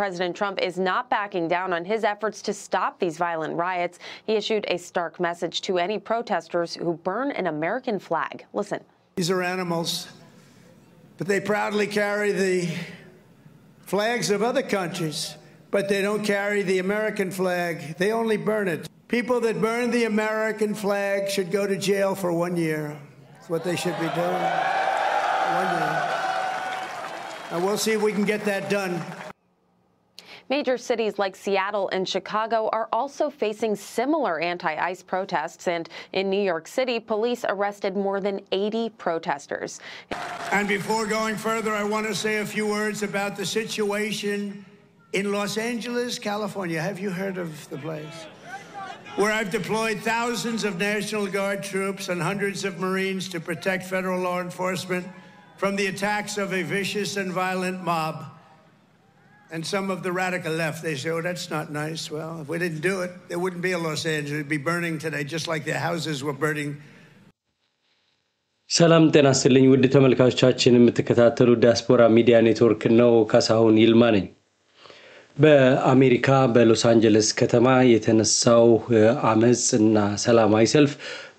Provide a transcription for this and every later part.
President Trump is not backing down on his efforts to stop these violent riots. He issued a stark message to any protesters who burn an American flag. Listen. These are animals, but they proudly carry the flags of other countries, but they don't carry the American flag. They only burn it. People that burn the American flag should go to jail for 1 year. That's what they should be doing. 1 year. And we'll see if we can get that done. Major cities like Seattle and Chicago are also facing similar anti-ICE protests, and in New York City, police arrested more than 80 protesters. And before going further, I want to say a few words about the situation in Los Angeles, California. Have you heard of the place? Where I've deployed thousands of National Guard troops and hundreds of Marines to protect federal law enforcement from the attacks of a vicious and violent mob. And some of the radical left, they say, oh, that's not nice. Well, if we didn't do it, there wouldn't be a Los Angeles. It'd be burning today, just like their houses were burning. ሰላም ጤና ይስጥልኝ ውድ ተመልካቾቻችን የምትከታተሉ ዲያስፖራ ሚዲያ ኔትወርክ ነው ካሳሁን ይልማ ነኝ በአሜሪካ በሎስ አንጀለስ ከተማ የተነሳው አመጽና ሰላማዊ ሰልፍ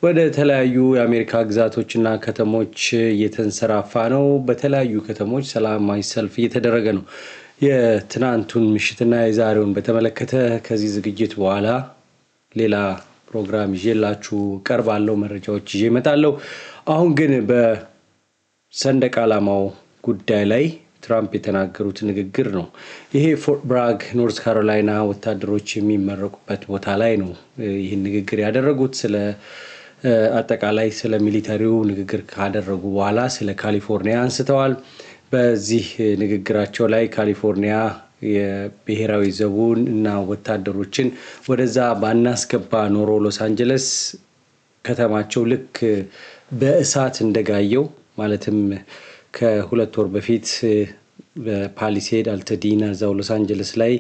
ወደ ተለያዩ የአሜሪካ ግዛቶችና ከተሞች እየተንሰራፋ ነው በተለያዩ ከተሞች ሰላማዊ ሰልፍ እየተደረገ ነው የትናንቱን ምሽትና የዛሬውን በተመለከተ ከዚህ ዝግጅት በኋላ ሌላ ፕሮግራም ይዤላችሁ ቀርባለሁ መረጃዎች ይዤ እመጣለሁ አሁን ግን በሰንደቅ ዓላማው ጉዳይ ላይ ትራምፕ የተናገሩት ንግግር ነው ይሄ ፎርት ብራግ ኖርዝ ካሮላይና ወታደሮች የሚመረቁበት ቦታ ላይ ነው ይሄን ንግግር ያደረጉት ስለ አጠቃላይ ስለ ሚሊታሪው ንግግር ካደረጉ በኋላ ስለ ካሊፎርኒያ አንስተዋል በዚህ ንግግራቸው ላይ ካሊፎርኒያ የብሔራዊ ዘቡን እና ወታደሮችን ወደዛ ባናስገባ ኖሮ ሎስ አንጀለስ ከተማቸው ልክ በእሳት እንደጋየው ማለትም ከሁለት ወር በፊት በፓሊሴድ አልተዲና ዛው ሎስ አንጀለስ ላይ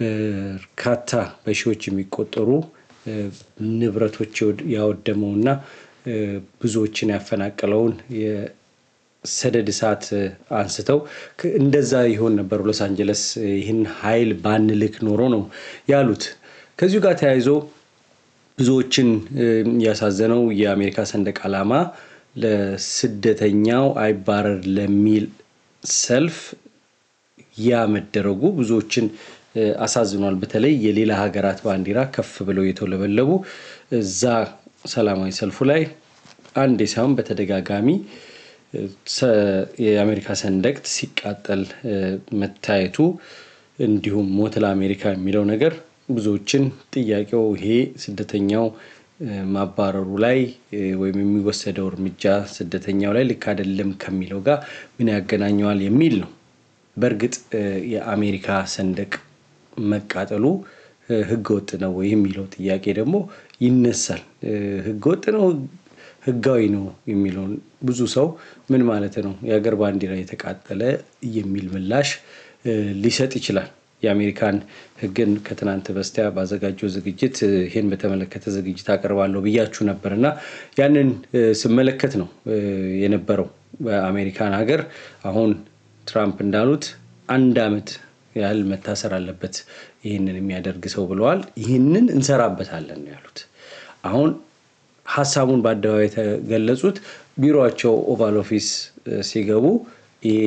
በርካታ በሺዎች የሚቆጠሩ ንብረቶች ያወደመውና ብዙዎችን ያፈናቀለውን የሰደድ እሳት አንስተው እንደዛ ይሆን ነበር ሎስ አንጀለስ ይህን ኃይል ባንልክ ኖሮ ነው ያሉት ከዚሁ ጋር ተያይዞ ብዙዎችን ያሳዘነው የአሜሪካ ሰንደቅ ዓላማ ለስደተኛው አይባረር ለሚል ሰልፍ ያመደረጉ ብዙዎችን አሳዝኗል በተለይ የሌላ ሀገራት ባንዲራ ከፍ ብለው የተወለበለቡ እዛ ሰላማዊ ሰልፉ ላይ አንዴ ሳይሆን በተደጋጋሚ የአሜሪካ ሰንደቅ ሲቃጠል መታየቱ እንዲሁም ሞት ለአሜሪካ የሚለው ነገር ብዙዎችን ጥያቄው ይሄ ስደተኛው ማባረሩ ላይ ወይም የሚወሰደው እርምጃ ስደተኛው ላይ ልክ አይደለም ከሚለው ጋር ምን ያገናኘዋል የሚል ነው በርግጥ የአሜሪካ ሰንደቅ መቃጠሉ ህገወጥ ነው ወይ የሚለው ጥያቄ ደግሞ ይነሳል ህገወጥ ነው ህጋዊ ነው የሚለው ብዙ ሰው ምን ማለት ነው የሀገር ባንዲራ የተቃጠለ የሚል ምላሽ ሊሰጥ ይችላል የአሜሪካን ህግን ከትናንት በስቲያ ባዘጋጀው ዝግጅት ይሄን በተመለከተ ዝግጅት አቀርባለሁ ብያችሁ ነበርና ያንን ስመለከት ነው የነበረው በአሜሪካን ሀገር አሁን ትራምፕ እንዳሉት 1 አመት ያህል መታሰር አለበት ይሄንን የሚያደርግ ሰው ብለዋል ይሄንን እንሰራበታለን ያሉት አሁን ሐሳቡን በአደባባይ ተገለጹት ቢሮአቸው ኦቫል ኦፊስ ሲገቡ ይሄ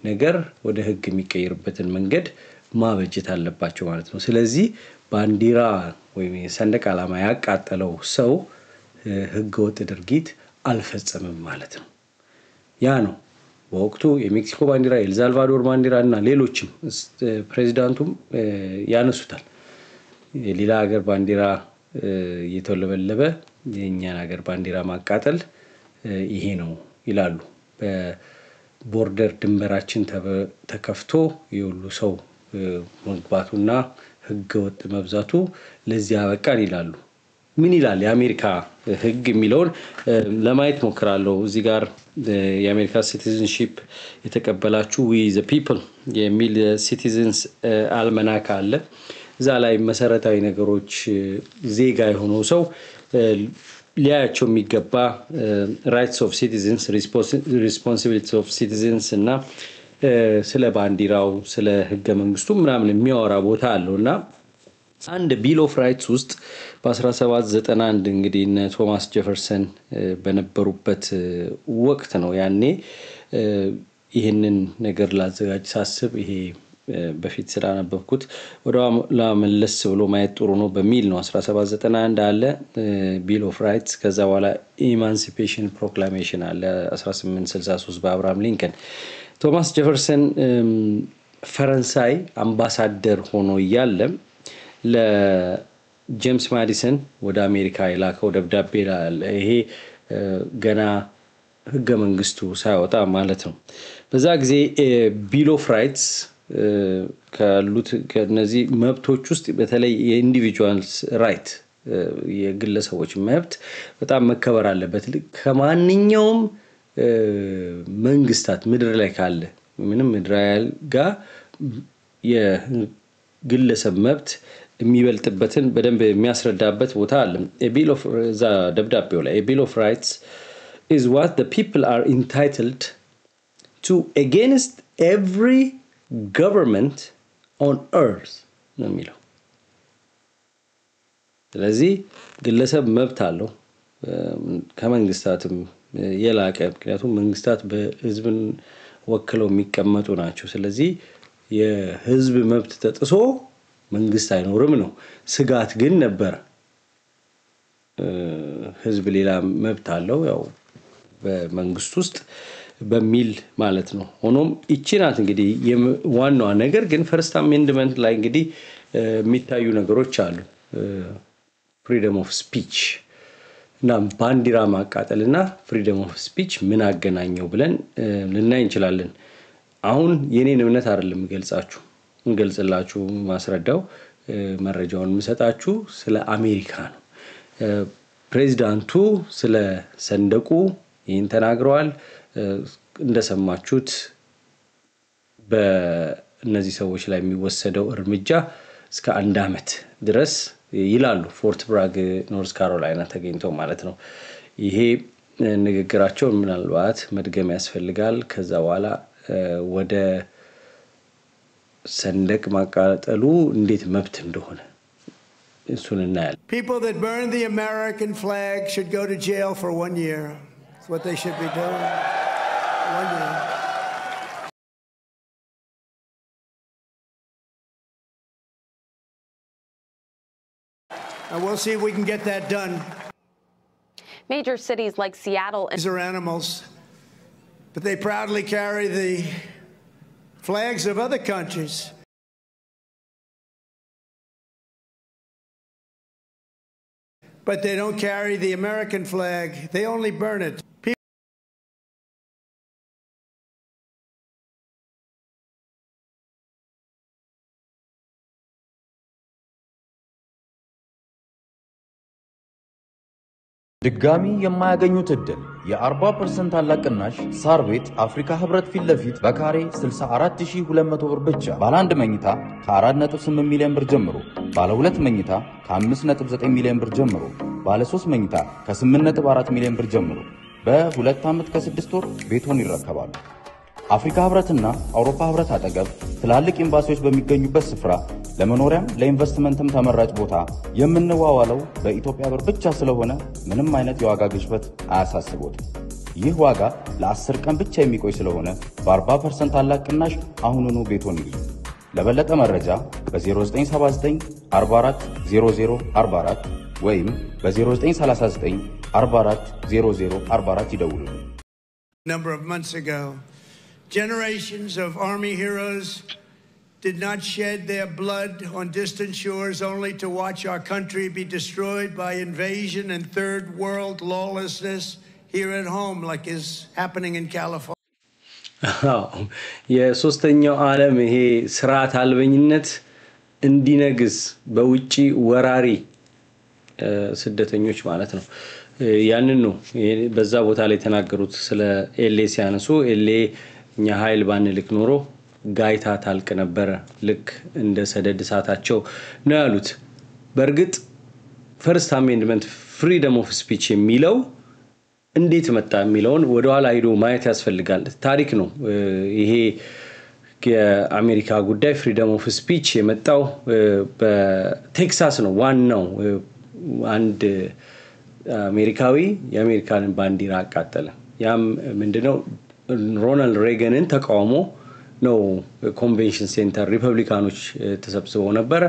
ነገር ወደ ህግ የሚቀየርበትን መንገድ ማበጀት አለባቸው ማለት ነው ስለዚህ ባንዲራ ወይም ሰንደቅ ዓላማ ያቃጠለው ሰው ህገወጥ ድርጊት አልፈጸመም ማለት ነው ያ ነው በወቅቱ የሜክሲኮ ባንዲራ የኤልሳልቫዶር ባንዲራ እና ሌሎችም ፕሬዝዳንቱም ያነሱታል የሌላ ሀገር ባንዲራ የተወለበለበ የኛን ሀገር ባንዲራ ማቃጠል ይሄ ነው ይላሉ በቦርደር ድንበራችን ተከፍቶ የሁሉ ሰው መግባቱና ህገወጥ መብዛቱ ለዚህ ያበቃል ይላሉ ምን ይላል የአሜሪካ ህግ የሚለውን ለማየት ሞክራለሁ እዚህ ጋር የአሜሪካ ሲቲዝንሺፕ የተቀበላችሁ we the people የሚል ሲቲዝንስ አልመናክ አለ እዛ ላይ መሰረታዊ ነገሮች ዜጋ የሆነው ሰው ሊያያቸው የሚገባ rights of citizens responsibilities of citizens እና ስለ ባንዲራው ስለ ህገ መንግስቱ ምናምን የሚያወራ ቦታ አለውና አንድ ቢል ኦፍ ራይትስ ውስጥ በ1791 እንግዲህ እነ ቶማስ ጀፈርሰን በነበሩበት ወቅት ነው ያኔ ይሄንን ነገር ላዘጋጅ ሳስብ ይሄ በፊት ስላነበብኩት ወደኋላ መለስ ብሎ ማየት ጥሩ ነው በሚል ነው 1791 አለ ቢል ኦፍ ራይትስ ከዛ በኋላ ኢማንሲፔሽን ፕሮክላሜሽን አለ 1863 በአብርሃም ሊንከን ቶማስ ጀፈርሰን ፈረንሳይ አምባሳደር ሆኖ እያለ ለጄምስ ማዲሰን ወደ አሜሪካ የላከው ደብዳቤ አለ ይሄ ገና ህገ መንግስቱ ሳይወጣ ማለት ነው በዛ ጊዜ ቢል ኦፍ ራይትስ ካሉት ከነዚህ መብቶች ውስጥ በተለይ የኢንዲቪጁዋልስ ራይት የግለሰቦች መብት በጣም መከበር አለበት ከማንኛውም መንግስታት ምድር ላይ ካለ ምንም ምድራያል ጋር የግለሰብ መብት የሚበልጥበትን በደንብ የሚያስረዳበት ቦታ አለ ቢል ኦፍ ዛ ደብዳቤው ላይ ቢል ኦፍ ራይትስ is what the people are entitled to against every government on earth ነው የሚለው ስለዚህ ግለሰብ መብት አለው ከመንግስታትም የላቀ ምክንያቱም መንግስታት በህዝብን ወክለው የሚቀመጡ ናቸው ስለዚህ የህዝብ መብት ተጥሶ መንግስት አይኖርም ነው ስጋት ግን ነበር ህዝብ ሌላ መብት አለው ያው በመንግስት ውስጥ በሚል ማለት ነው ሆኖም እቺናት እንግዲህ ዋናው ነገር ግን ፈርስት አሜንድመንት ላይ እንግዲህ የሚታዩ ነገሮች አሉ ፍሪደም ኦፍ ስፒች እና ባንዲራ ማቃጠልና ፍሪደም ኦፍ ስፒች ምን አገናኘው ብለን ልናይ እንችላለን አሁን የኔን እምነት አይደለም እንገልጽላችሁ ማስረዳው መረጃውን መስጣችሁ ስለ አሜሪካ ነው ፕሬዝዳንቱ ስለ ሰንደቁ ይህን ተናግረዋል እንደሰማችሁት በእነዚህ ሰዎች ላይ የሚወሰደው እርምጃ እስከ 1 አመት ድረስ ይላሉ ፎርት ብራግ ኖርዝ ካሮላይና ተገኝተው ማለት ነው ይሄ ንግግራቸው ምናልባት መድገም ያስፈልጋል ከዛ በኋላ ወደ ሰንደቅ ማቃጠሉ እንዴት መብት እንደሆነ እሱን እናያለን People that burn the American flag should go to jail for 1 year. That's what they should be doing. 1 year. And we'll see if we can get that done. Major cities like Seattle and These are animals, but they proudly carry the flags of other countries. But they don't carry the American flag. They only burn it. ድጋሚ የማያገኙት እድል የ40% ታላቅ ቅናሽ ሳር ቤት አፍሪካ ህብረት ፊት ለፊት በካሬ 64200 ብር ብቻ ባለ 1 መኝታ ከ4.8 ሚሊዮን ብር ጀምሮ ባለ 2 መኝታ ከ5.9 ሚሊዮን ብር ጀምሮ ባለ 3 መኝታ ከ8.4 ሚሊዮን ብር ጀምሮ በ2 ዓመት ከ6 ወር ቤቶን ይረከባሉ አፍሪካ ህብረትና አውሮፓ ህብረት አጠገብ ትላልቅ ኤምባሲዎች በሚገኙበት ስፍራ ለመኖሪያም ለኢንቨስትመንትም ተመራጭ ቦታ የምንዋዋለው በኢትዮጵያ ብር ብቻ ስለሆነ ምንም አይነት የዋጋ ግሽበት አያሳስቦት ይህ ዋጋ ለ10 ቀን ብቻ የሚቆይ ስለሆነ በ40% ታላቅ ቅናሽ አሁኑኑ ቤቶን ይግዙ ለበለጠ መረጃ በ0979 44 00 44 ወይም በ0939 44 00 44 ይደውሉ Number of months ago generations of army heroes did not shed their blood on distant shores only to watch our country be destroyed by invasion and third world lawlessness here at home like is happening in California. የሶስተኛው ዓለም ይሄ ስርዓት አልበኝነት እንዲነግስ በውጪ ወራሪ ስደተኞች ማለት ነው ያንን ነው በዛ ቦታ ላይ ተናገሩት ስለ ኤሌ ሲያነሱ ኤሌ እኛ ኃይል ባንልክ ኖሮ ጋይታ ታልቅ ነበር ልክ እንደ ሰደድ እሳታቸው ነው ያሉት በርግጥ ፈርስት አሜንድመንት ፍሪደም ኦፍ ስፒች የሚለው እንዴት መጣ የሚለውን ወደ ኋላ ሄዶ ማየት ያስፈልጋል ታሪክ ነው ይሄ የአሜሪካ ጉዳይ ፍሪደም ኦፍ ስፒች የመጣው በቴክሳስ ነው ዋናው አንድ አሜሪካዊ የአሜሪካንን ባንዲራ አቃጠለ ያም ምንድነው ሮናልድ ሬገንን ተቃውሞ ነው ኮንቬንሽን ሴንተር ሪፐብሊካኖች ተሰብስበው ነበር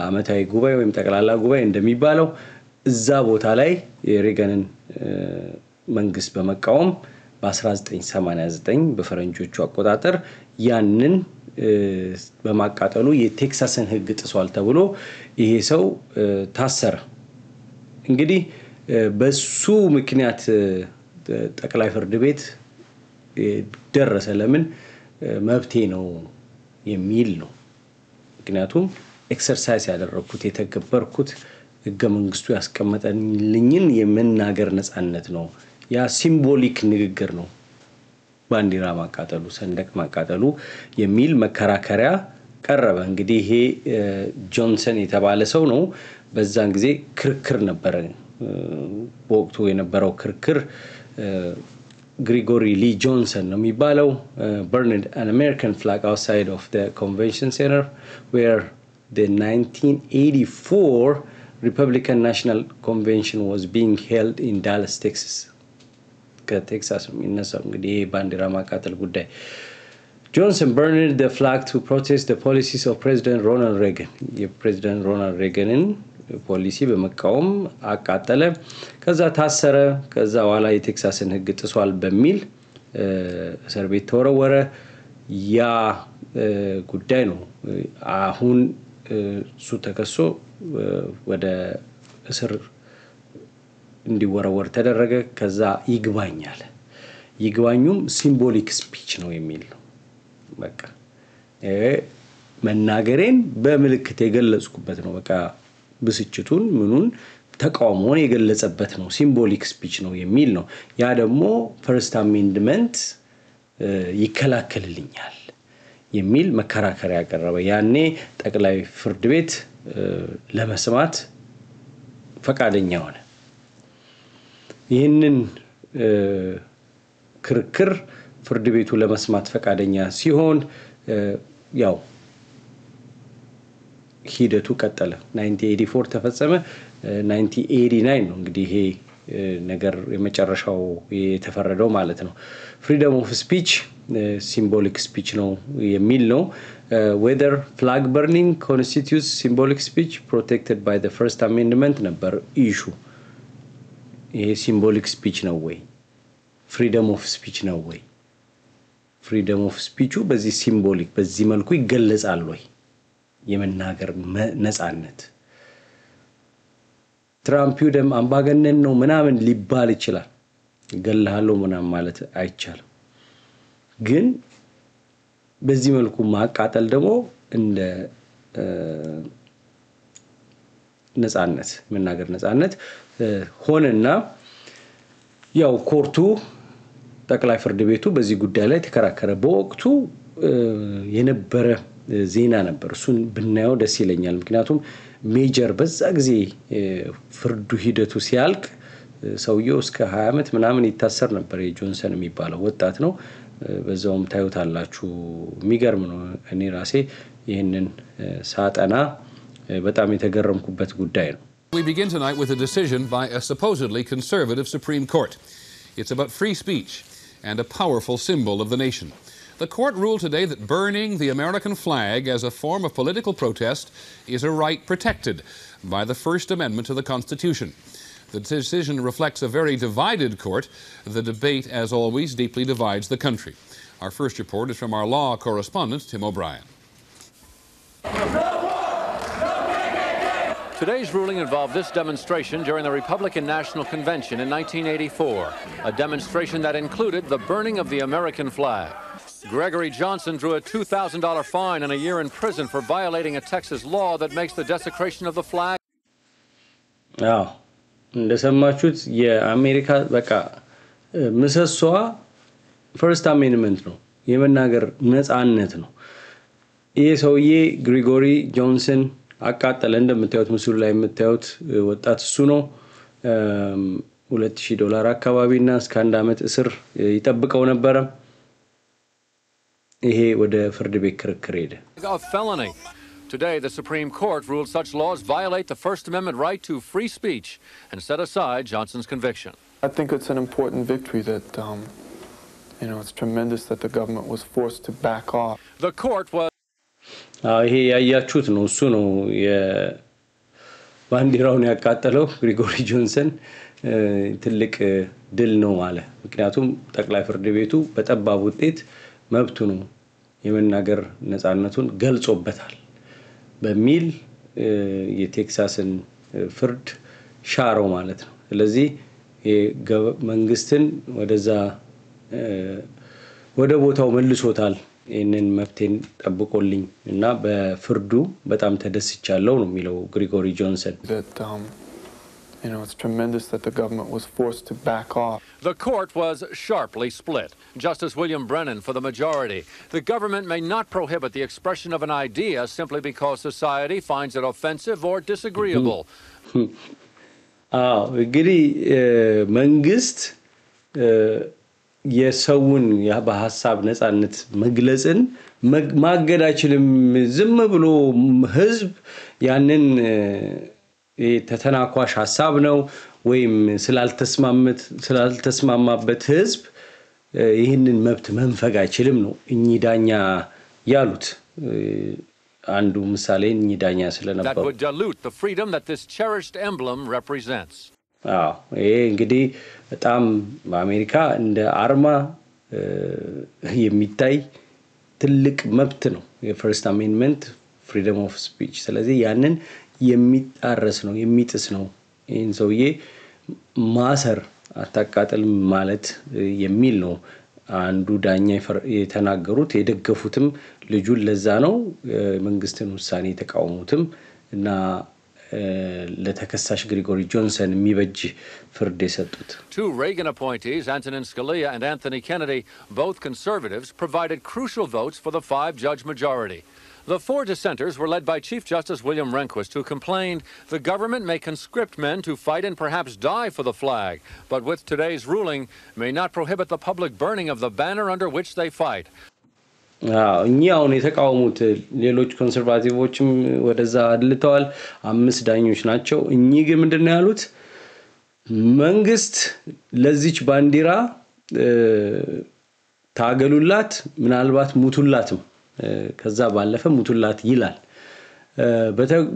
አመታዊ ጉባኤ ወይም ጠቅላላ ጉባኤ እንደሚባለው እዛ ቦታ ላይ የሬገንን መንግስት በመቃወም በ1989 በፈረንጆቹ አቆጣጠር ያንን በማቃጠሉ የቴክሳስን ህግ ጥሷል ተብሎ ይሄ ሰው ታሰረ እንግዲህ በሱ ምክንያት ጠቅላይ ፍርድ ቤት ደረሰ ለምን መብቴ ነው የሚል ነው ምክንያቱም ኤክሰርሳይዝ ያደረኩት የተገበርኩት ህገ መንግስቱ ያስቀመጠልኝን የመናገር ነፃነት ነው ያ ሲምቦሊክ ንግግር ነው ባንዲራ ማቃጠሉ ሰንደቅ ማቃጠሉ የሚል መከራከሪያ ቀረበ እንግዲህ ይሄ ጆንሰን የተባለ ሰው ነው በዛን ጊዜ ክርክር ነበር በወቅቱ የነበረው ክርክር Gregory Lee Johnson ነው የሚባለው burned an American flag outside of the convention center where the 1984 Republican National Convention was being held in Dallas, Texas. ከቴክሳስ የሚነሳው እንግዲህ ባንዲራ ማቃጠል ጉዳይ Johnson burned the flag to protest the policies of President Ronald Reagan. የፕሬዝዳንት ሮናልድ ሬገንን ፖሊሲ በመቃወም አቃጠለ ከዛ ታሰረ ከዛ በኋላ የቴክሳስን ህግ ጥሷል በሚል እስር ቤት ተወረወረ ያ ጉዳይ ነው አሁን እሱ ተከሶ ወደ እስር እንዲወረወር ተደረገ ከዛ ይግባኛል ይግባኙም ሲምቦሊክ ስፒች ነው የሚል ነው በቃ መናገሬን በምልክት የገለጽኩበት ነው በቃ ብስጭቱን ምኑን ተቃውሞን የገለጸበት ነው ሲምቦሊክ ስፒች ነው የሚል ነው ያ ደግሞ ፈርስት አሜንድመንት ይከላከልልኛል የሚል መከራከሪያ ያቀረበ ያኔ ጠቅላይ ፍርድ ቤት ለመስማት ፈቃደኛ ሆነ ይህንን ክርክር ፍርድ ቤቱ ለመስማት ፈቃደኛ ሲሆን ያው ሂደቱ ቀጠለ 1984 ተፈጸመ 1989 ነው እንግዲህ ይሄ ነገር የመጨረሻው የተፈረደው ማለት ነው freedom of speech symbolic speech ነው የሚል ነው whether flag burning constitutes symbolic speech protected by the first amendment ነበር issue ይሄ symbolic speech ነው ወይ freedom of speech ነው ወይ freedom of speech በዚህ symbolic በዚህ መልኩ ይገለጻል ወይ የመናገር ነፃነት ትራምፕ ደም አምባገነን ነው ምናምን ሊባል ይችላል ገለሃለው ምናምን ማለት አይቻልም ግን በዚህ መልኩ ማቃጠል ደግሞ እንደ ነፃነት መናገር ነፃነት ሆነና ያው ኮርቱ ጠቅላይ ፍርድ ቤቱ በዚህ ጉዳይ ላይ ተከራከረ በወቅቱ የነበረ ዜና ነበር እሱን ብናየው ደስ ይለኛል ምክንያቱም ሜጀር በዛ ጊዜ ፍርዱ ሂደቱ ሲያልቅ ሰውየው እስከ 20 አመት ምናምን ይታሰር ነበር የጆንሰን የሚባለው ወጣት ነው በዛውም ታዩታላችሁ የሚገርም ነው እኔ ራሴ ይሄንን ሳጠና በጣም የተገረምኩበት ጉዳይ ነው We begin tonight with a decision by a supposedly conservative Supreme Court. It's about free speech and a powerful symbol of the nation. The court ruled today that burning the American flag as a form of political protest is a right protected by the First Amendment to the Constitution. The decision reflects a very divided court. The debate, as always, deeply divides the country. Our first report is from our law correspondent, Tim O'Brien. Today's ruling involved this demonstration during the Republican National Convention in 1984, a demonstration that included the burning of the American flag. Gregory Johnson drew a $2,000 fine and a year in prison for violating a Texas law that makes the desecration of the flag. አዎ እንደሰማችሁት የአሜሪካ በቃ ምሰሶዋ ፈርስት አሜንድመንት ነው የመናገር ነፃነት ነው ይሄ ሰውዬ ግሪጎሪ ጆንሰን አቃጠለ እንደምታዩት ምስሉ ላይ የምታዩት ወጣት እሱ ነው $2000 አካባቢና እስከ 1 አመት እስር ይጠብቀው ነበር ይሄ ወደ ፍርድ ቤት ክርክር ሄደ። A felony. Today, the Supreme Court ruled such laws violate the First Amendment right to free speech and set aside Johnson's conviction. I think it's an important victory that, it's tremendous that the government was forced to back off. The court was... ይሄ ያያችሁት ነው እሱ ነው ባንዲራውን ያቃጠለው ግሪጎሪ ጆንሰን ትልቅ ድል ነው ማለት ምክንያቱም ጠቅላይ ፍርድ ቤቱ በጠባብ ውጤት መብቱ ነው የመናገር ነፃነቱን ገልጾበታል በሚል የቴክሳስን ፍርድ ሻረው ማለት ነው ስለዚህ መንግስትን ወደ ቦታው መልሶታል ይሄንን መብቴን ጠብቆልኝ እና በፍርዱ በጣም ተደስቻለሁ ነው የሚለው ግሪጎሪ ጆንሰን It's tremendous that the government was forced to back off. The court was sharply split. Justice William Brennan for the majority. The government may not prohibit the expression of an idea simply because society finds it offensive or disagreeable. እንግዲህ መንግስት የሰውን በሐሳብ ነፃነት መግለጽን ማገድ አይችልም ዝም ብሎ ህዝብ ያንን ተተናኳሽ ሐሳብ ነው ወይም ስላልተስማማበት ህዝብ ይህንን መብት መንፈግ አይችልም ነው እኚዳኛ ያሉት አንዱ ምሳሌ እኚዳኛ ስለነበሩ That would dilute the freedom that this cherished emblem represents. ይሄ እንግዲህ በጣም በአሜሪካ እንደ አርማ የሚታይ ትልቅ መብት ነው የፈርስት አሜንድመንት ፍሪደም ኦፍ ስፒች ስለዚህ ያንን የሚጣረስ ነው የሚጥስ ነው ይሄን ሰውዬ ማሰር አታቃጥል ማለት የሚል ነው አንዱ ዳኛ የተናገሩት የደገፉትም ልጁን ለዛ ነው መንግስትን ውሳኔ ተቃውሞትም እና ለተከሳሽ ግሪጎሪ ጆንሰን የሚበጅ ፍርድ የሰጡት Two Reagan appointees, Antonin Scalia and Anthony Kennedy, both conservatives, provided crucial votes for the 5-judge majority. The 4 dissenters were led by Chief Justice William Rehnquist, who complained the government may conscript men to fight and perhaps die for the flag, but with today's ruling may not prohibit the public burning of the banner under which they fight. እኛውን የተቃወሙት ሌሎች ኮንሰርቫቲቮችም ወደዛ አድልተዋል 5 ዳኞች ናቸው እኚህ ግን ምንድነው ያሉት መንግስት ለዚች ባንዲራ ታገሉላት ምናልባት ሙቱላትም ከዛ ባለፈ ሙቱላት ይላል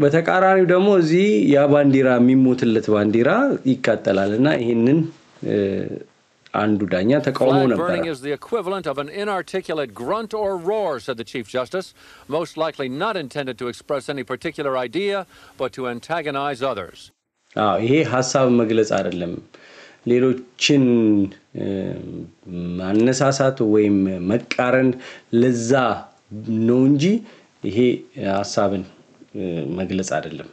በተቃራኒው ደግሞ እዚህ ያ ባንዲራ የሚሞትለት ባንዲራ ይቃጠላልና ይሄንን አንዱ ዳኛ ተቃውሞ ነበር Burning is the equivalent of an inarticulate grunt or roar, said the Chief Justice, most likely not intended to express any particular idea, but to antagonize others. ይሄ ሐሳብ መግለጽ አይደለም ሌሎችን ማነሳሳት ወይም መቃረን ለዛ ነው እንጂ ይሄ ሐሳብን መግለጽ አይደለም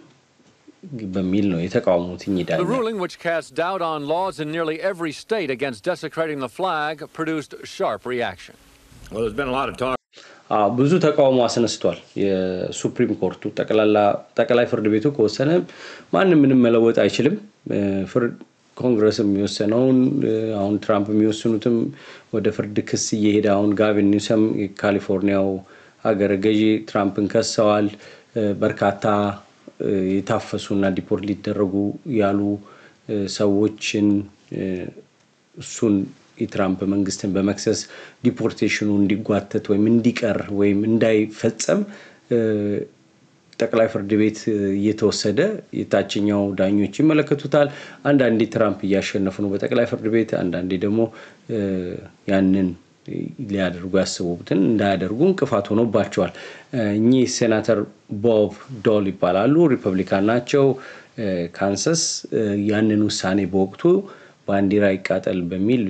በሚል ነው የተቃውሞት ይዳኛ The ruling, which cast doubt on laws in nearly every state against desecrating the flag, produced sharp reaction. Well, there's been a lot of talk. ብዙ ተቃውሞ አስነስቷል የሱፕሪም ኮርቱ ጠቅላይ ፍርድ ቤቱ ከወሰነ ማንም ምንም መለወጥ አይችልም ኮንግረስም የሚወሰነውን አሁን ትራምፕ የሚወስኑትም ወደ ፍርድ ክስ እየሄደ አሁን ጋቪን ኒውሰም የካሊፎርኒያው ሀገረ ገዢ ትራምፕን ከሰዋል በርካታ የታፈሱና ዲፖርት ሊደረጉ ያሉ ሰዎችን እሱን የትራምፕ መንግስትን በመክሰስ ዲፖርቴሽኑ እንዲጓተት ወይም እንዲቀር ወይም እንዳይፈጸም ጠቅላይ ፍርድ ቤት እየተወሰደ የታችኛው ዳኞች ይመለከቱታል አንዳንዴ ትራምፕ ያሸነፉ ነው በጠቅላይ ፍርድ ቤት አንዳንዴ ደግሞ ያንን ሊያደርጉ ያስቡትን እንዳያደርጉ እንቅፋት ሆኖባቸዋል እኚ ሴናተር ቦብ ዶል ይባላሉ ሪፐብሊካን ናቸው ካንሳስ ያንን ውሳኔ በወቅቱ ባንዲራ ይቃጠል በሚል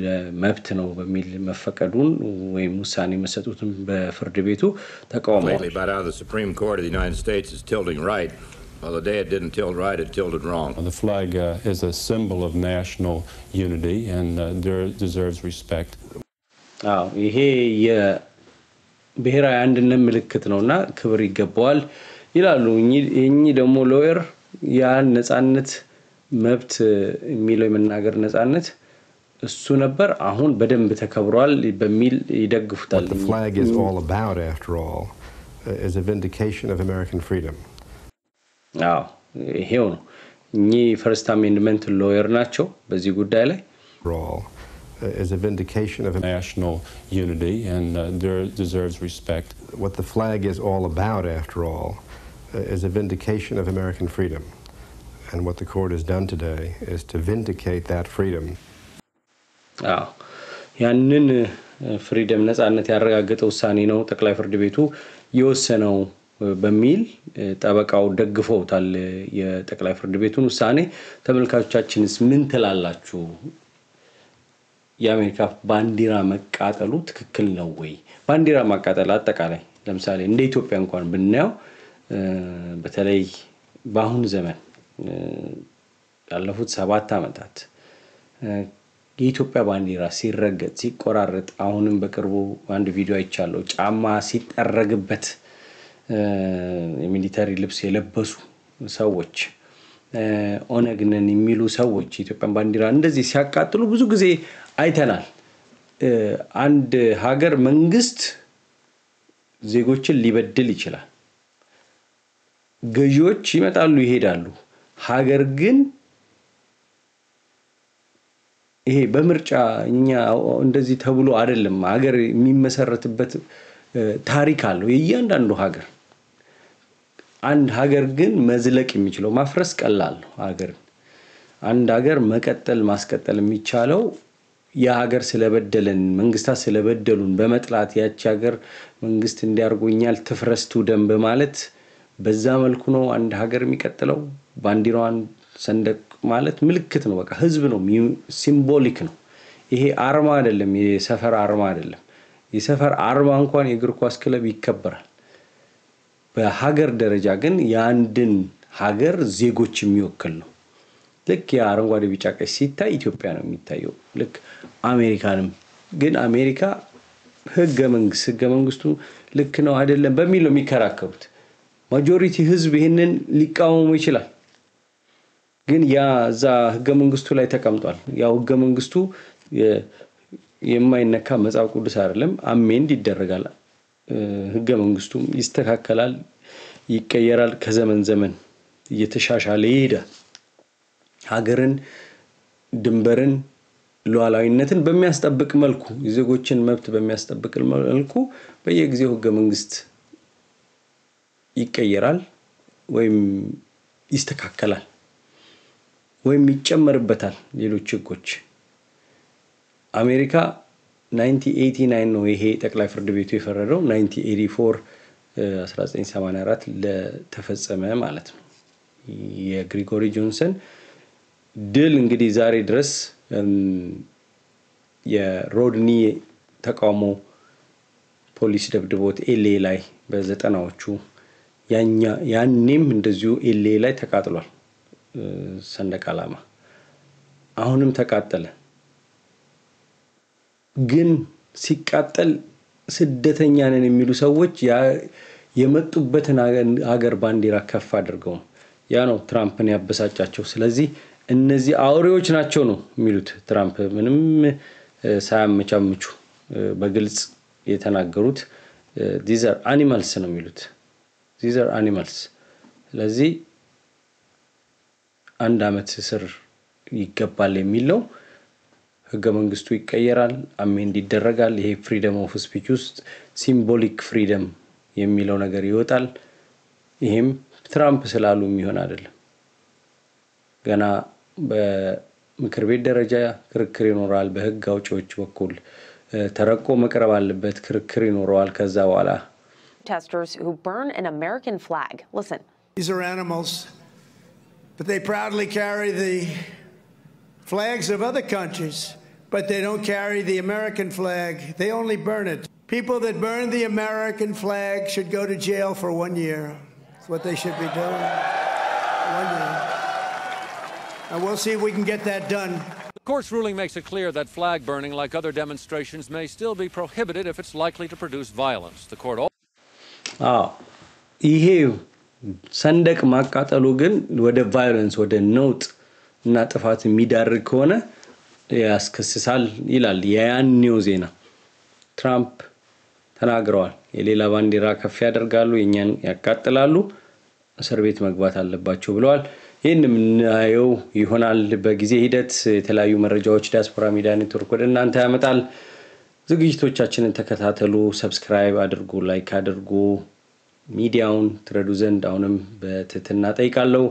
መብት ነው በሚል መፈቀዱን ወይም ውሳኔ መሰጡትን በፍርድ ቤቱ ተቃውመዋል The Supreme Court of the United States is tilting right. Well, the day it didn't tilt right, it tilted wrong. The flag is a symbol of national unity and deserves respect. ይሄ የብሔራዊ አንድነት ምልክት ነውና ክብር ይገባዋል ይላሉ እኚህ ደግሞ ሎየር ያን ነፃነት መብት የሚለው የመናገር ነፃነት እሱ ነበር አሁን በደንብ ተከብሯል በሚል ይደግፉታል The flag is all about after all is a vindication of American freedom. አዎ ይሄው ነው እኚ ፈርስት አሜንድመንት ሎየር ናቸው በዚህ ጉዳይ ላይ is a vindication of national unity and there deserves respect. What the flag is all about after all is a vindication of American freedom. And what the court has done today is to vindicate that freedom. ያንን ፍሪደም ነፃነት ያረጋገጠ ውሳኔ ነው ጠቅላይ ፍርድ ቤቱ የወሰነው በሚል ጠበቃው ደግፈውታል የጠቅላይ ፍርድ ቤቱን ውሳኔ ተመልካቾቻችንስ ምን ትላላችሁ የአሜሪካ ባንዲራ መቃጠሉ ትክክል ነው ወይ ባንዲራ ማቃጠል አጠቃላይ ለምሳሌ እንደ ኢትዮጵያ እንኳን ብናየው በተለይ በአሁን ዘመን ያለፉት 7 አመታት የኢትዮጵያ ባንዲራ ሲረገጥ ሲቆራረጥ አሁንም በቅርቡ አንድ ቪዲዮ አይቻለሁ ጫማ ሲጠረግበት የሚሊተሪ ልብስ የለበሱ ሰዎች ኦነግነን የሚሉ ሰዎች ኢትዮጵያን ባንዲራ እንደዚህ ሲያቃጥሉ ብዙ ጊዜ አይተናል አንድ ሀገር መንግስት ዜጎችን ሊበድል ይችላል ገዢዎች ይመጣሉ ይሄዳሉ ሀገር ግን ይሄ በምርጫ እኛ እንደዚህ ተብሎ አይደለም ሀገር የሚመሰረትበት ታሪክ አለው የእያንዳንዱ ሀገር አንድ ሀገር ግን መዝለቅ የሚችለው ማፍረስ ቀላል ነው ሀገር አንድ ሀገር መቀጠል ማስቀጠል የሚቻለው የሀገር ስለበደለን መንግስታት ስለበደሉን በመጥላት ያቺ ሀገር መንግስት እንዲያርጎኛል ትፍረስቱ ደም በማለት በዛ መልኩ ነው አንድ ሀገር የሚቀጥለው ባንዲራዋን ሰንደቅ ማለት ምልክት ነው በቃ ህዝብ ነው ሲምቦሊክ ነው ይሄ አርማ አይደለም የሰፈር አርማ አይደለም የሰፈር አርማ እንኳን የእግር ኳስ ክለብ ይከበራል በሀገር ደረጃ ግን ያንድን ሀገር ዜጎች የሚወክል ነው ልክ የአረንጓዴ ቢጫ ቀይ ሲታይ ኢትዮጵያ ነው የሚታየው ልክ አሜሪካንም ግን አሜሪካ ህገ መንግስቱ ልክ ነው አይደለም በሚል ነው የሚከራከሩት ማጆሪቲ ህዝብ ይሄንን ሊቃወሙ ይችላል ግን ያ ዛ ህገ መንግስቱ ላይ ተቀምጧል ያው ህገ መንግስቱ የማይነካ መጽሐፍ ቅዱስ አይደለም አሜንድ ይደረጋል ህገ መንግስቱ ይስተካከላል ይቀየራል ከዘመን ዘመን እየተሻሻለ ይሄዳል ሀገርን ድንበርን ሉዓላዊነትን በሚያስጠብቅ መልኩ የዜጎችን መብት በሚያስጠብቅ መልኩ በየጊዜው ህገ መንግስት ይቀየራል ወይም ይስተካከላል ወይም ይጨመርበታል ሌሎች ህጎች አሜሪካ 1989 ነው ይሄ ጠቅላይ ፍርድ ቤቱ የፈረደው 1984 ለተፈጸመ ማለት ነው የግሪጎሪ ጆንሰን ድል እንግዲህ ዛሬ ድረስ የሮድኒ ተቃውሞ ፖሊስ ደብድቦት ኤልኤ ላይ በ90ዎቹ ያኔም እንደዚሁ ኤልኤ ላይ ተቃጥሏል ሰንደቅ ዓላማ አሁንም ተቃጠለ ግን ሲቃጠል ስደተኛ ነን የሚሉ ሰዎች የመጡበትን ሀገር ባንዲራ ከፍ አድርገው ያ ነው ትራምፕን ያበሳጫቸው ስለዚህ እነዚህ አውሬዎች ናቸው ነው የሚሉት ትራምፕ ምንም ሳያመቻምቹ በግልጽ የተናገሩት these are animals ነው የሚሉት these are animals ስለዚህ አንድ አመት ስር ይገባል የሚለው ህገ መንግስቱ ይቀየራል አሜንድ ይደረጋል ይሄ ፍሪደም ኦፍ ስፒች ውስጥ ሲምቦሊክ ፍሪደም የሚለው ነገር ይወጣል ይሄም ትራምፕ ስላሉ የሚሆን አይደለም ገና በምክር ቤት ደረጃ ክርክር ይኖራል በህግ አውጪዎች በኩል ተረቆ መቅረብ አለበት ክርክር ይኖራል ከዛ በኋላ protesters who burn an American flag listen these are animals but they proudly carry the flags of other countries but they don't carry the American flag they only burn it people that burn the American flag should go to jail for 1 year that's what they should be doing 1 year and we'll see if we can get that done The court's ruling makes it clear that flag burning, like other demonstrations, may still be prohibited if it's likely to produce violence. The court ይሄ ሰንደቅ ማቃጠሉ ግን ወደ ቫዮለንስ ወደ ነውጥ እና ጥፋት የሚዳርግ ከሆነ ያስከስሳል ይላል ያያኔው ዜና። ትራምፕ ተናግረዋል። የሌላ ባንዲራ ከፍ ያደርጋሉ፣ የኛን ያቃጥላሉ፣ እስር ቤት መግባት አለባቸው ብለዋል። ይህን ምናየው ይሆናል በጊዜ ሂደት። የተለያዩ መረጃዎች ዲያስፖራ ሚዲያ ኔትወርክ ወደ እናንተ ያመጣል። ዝግጅቶቻችንን ተከታተሉ፣ ሰብስክራይብ አድርጉ፣ ላይክ አድርጉ፣ ሚዲያውን ትረዱ ዘንድ አሁንም በትህትና ጠይቃለሁ።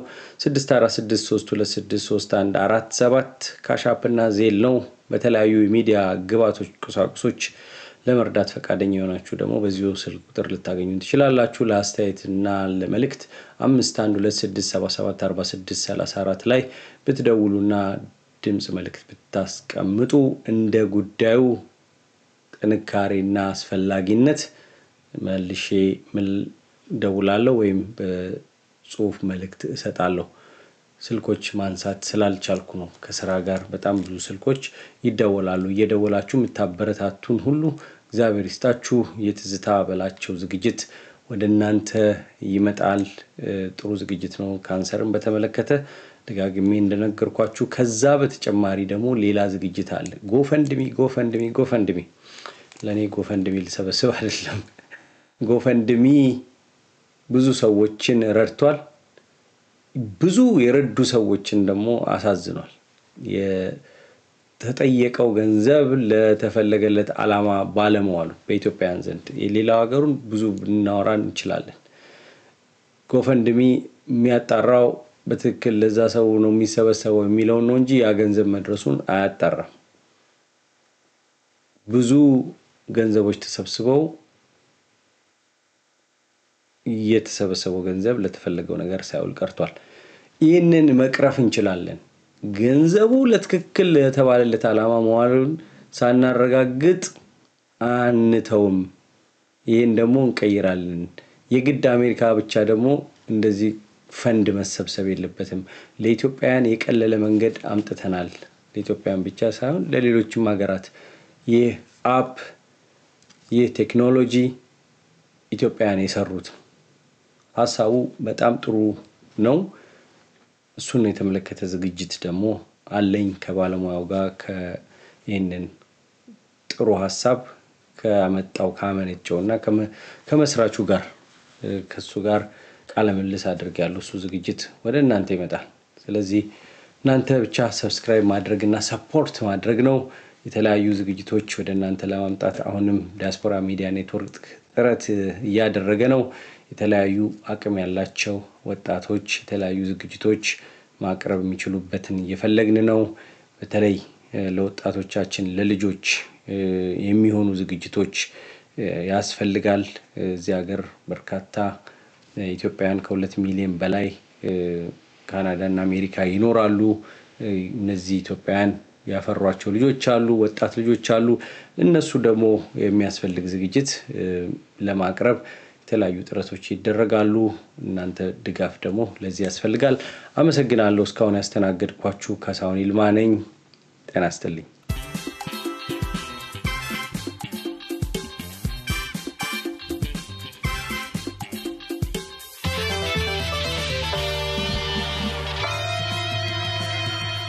6463263147 ካሻፕና ዜል ነው። በተለያዩ ሚዲያ ግባቶች ቁሳቁሶች ለመርዳት ፈቃደኛ የሆናችሁ ደግሞ በዚሁ ስልክ ቁጥር ልታገኙ ትችላላችሁ። ለአስተያየትና ለመልእክት 5126774634 ላይ ብትደውሉና ድምጽ መልእክት ብታስቀምጡ እንደ ጉዳዩ ጥንካሬና አስፈላጊነት መልሼ ደውላለሁ ወይም በጽሁፍ መልእክት እሰጣለሁ። ስልኮች ማንሳት ስላልቻልኩ ነው። ከስራ ጋር በጣም ብዙ ስልኮች ይደወላሉ። እየደወላችሁ የምታበረታቱን ሁሉ እግዚአብሔር ይስጣችሁ። የትዝታ በላቸው ዝግጅት ወደ እናንተ ይመጣል። ጥሩ ዝግጅት ነው። ካንሰርን በተመለከተ ደጋግሜ እንደነገርኳችሁ ከዛ በተጨማሪ ደግሞ ሌላ ዝግጅት አለ። ጎፈንድሚ ለኔ ጎፈንድሚ ልሰበስብ አይደለም። ጎፈንድሚ ብዙ ሰዎችን ረድቷል። ብዙ የረዱ ሰዎችን ደግሞ አሳዝኗል። የተጠየቀው ገንዘብ ለተፈለገለት ዓላማ ባለመዋሉ በኢትዮጵያውያን ዘንድ የሌላው ሀገሩን ብዙ ብናወራ እንችላለን። ጎፈንድሚ የሚያጣራው በትክክል ለዛ ሰው ነው የሚሰበሰበው የሚለው ነው እንጂ ያ ገንዘብ መድረሱን አያጣራም። ብዙ ገንዘቦች ተሰብስበው የተሰበሰበው ገንዘብ ለተፈለገው ነገር ሳይውል ቀርቷል። ይህንን መቅረፍ እንችላለን። ገንዘቡ ለትክክል ለተባለለት ዓላማ መዋሉን ሳናረጋግጥ አንተውም። ይሄን ደግሞ እንቀይራለን። የግድ አሜሪካ ብቻ ደግሞ እንደዚህ ፈንድ መሰብሰብ የለበትም። ለኢትዮጵያውያን የቀለለ መንገድ አምጥተናል። ለኢትዮጵያውያን ብቻ ሳይሆን ለሌሎችም ሀገራት ይህ አፕ ይህ ቴክኖሎጂ ኢትዮጵያውያን የሰሩት ሐሳቡ በጣም ጥሩ ነው። እሱን የተመለከተ ዝግጅት ደግሞ አለኝ ከባለሙያው ጋር ይህንን ጥሩ ሐሳብ ከመጣው ካመነጨውና ከመስራቹ ጋር ከሱ ጋር ቃለ ምልልስ አድርጌያለሁ። እሱ ዝግጅት ወደ እናንተ ይመጣል። ስለዚህ እናንተ ብቻ ሰብስክራይብ ማድረግና ሰፖርት ማድረግ ነው። የተለያዩ ዝግጅቶች ወደ እናንተ ለማምጣት አሁንም ዲያስፖራ ሚዲያ ኔትወርክ ጥረት እያደረገ ነው። የተለያዩ አቅም ያላቸው ወጣቶች የተለያዩ ዝግጅቶች ማቅረብ የሚችሉበትን እየፈለግን ነው። በተለይ ለወጣቶቻችን ለልጆች የሚሆኑ ዝግጅቶች ያስፈልጋል። እዚህ ሀገር በርካታ ኢትዮጵያውያን ከ2 ሚሊዮን በላይ ካናዳና አሜሪካ ይኖራሉ። እነዚህ ኢትዮጵያውያን ያፈሯቸው ልጆች አሉ፣ ወጣት ልጆች አሉ። እነሱ ደግሞ የሚያስፈልግ ዝግጅት ለማቅረብ የተለያዩ ጥረቶች ይደረጋሉ። እናንተ ድጋፍ ደግሞ ለዚህ ያስፈልጋል። አመሰግናለሁ። እስካሁን ያስተናገድኳችሁ ካሳሁን ይልማ ነኝ። ጤና ይስጥልኝ።